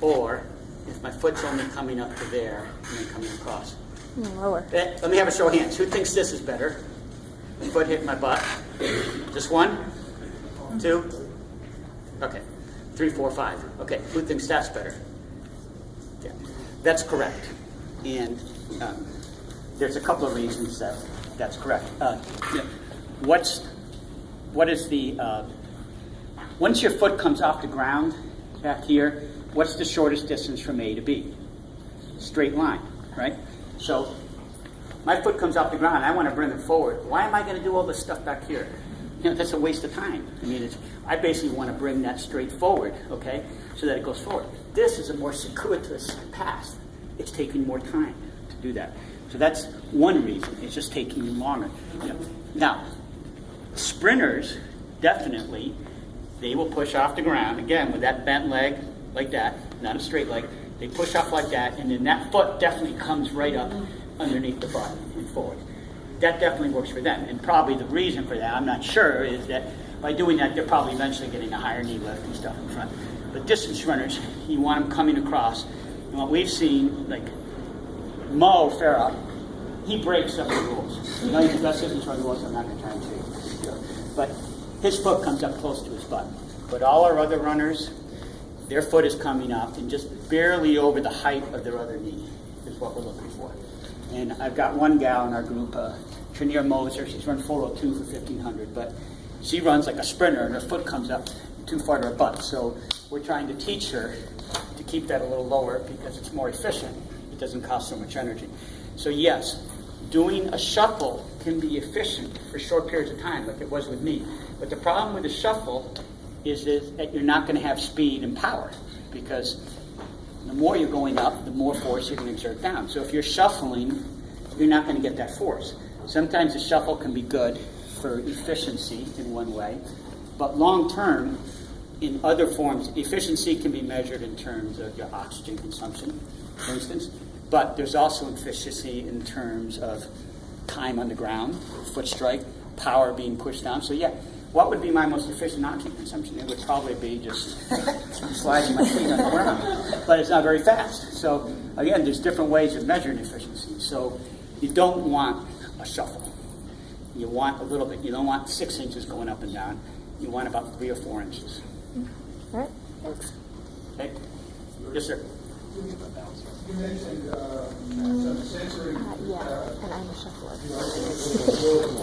or if my foot's only coming up to there and then coming across. Lower. Let me have a show of hands. Who thinks this is better? Foot hitting my butt. Just one? Two? Okay. 3, 4, 5. Okay. Who thinks that's better? Yeah. That's correct. And there's a couple of reasons that that's correct. What is the once your foot comes off the ground back here, what's the shortest distance from A to B? Straight line, right? So my foot comes off the ground. I want to bring it forward. Why am I going to do all this stuff back here? That's a waste of time. I mean, I basically want to bring that straight forward, okay, so that it goes forward. This is a more circuitous path. It's taking more time to do that. So that's one reason. It's just taking longer. Now, sprinters, definitely, they will push off the ground, again, with that bent leg, like that, not a straight leg. They push off like that, and then that foot definitely comes right up underneath the butt and forward. That definitely works for them. And probably the reason for that, I'm not sure, is that by doing that, they're probably eventually getting a higher knee lift and stuff in front. But distance runners, you want them coming across. And what we've seen, like Mo Farah, he breaks up the rules. You know, he's the best distance runner rules, I'm not going to try and show you. But his foot comes up close to his butt. But all our other runners, their foot is coming up and just barely over the height of their other knee is what we're looking for. And I've got one gal in our group, Trinier Moser. She's run 402 for 1,500, but she runs like a sprinter, and her foot comes up too far to her butt. So we're trying to teach her to keep that a little lower because it's more efficient. It doesn't cost so much energy. So yes, doing a shuffle can be efficient for short periods of time, like it was with me. But the problem with the shuffle is that you're not going to have speed and power, because the more you're going up, the more force you're going to exert down. So if you're shuffling, you're not going to get that force. Sometimes the shuffle can be good for efficiency in one way, but long term, in other forms, efficiency can be measured in terms of your oxygen consumption, for instance, but there's also efficiency in terms of time on the ground, foot strike, power being pushed down. So yeah, what would be my most efficient oxygen consumption? It would probably be just sliding my feet on the ground, but it's not very fast. So again, there's different ways of measuring efficiency. So you don't want a shuffle. You want a little bit. You don't want 6 inches going up and down. You want about 3 or 4 inches. All right, thanks. Okay? Yes, sir. You mentioned sensory. Yeah, and I'm a shuffler.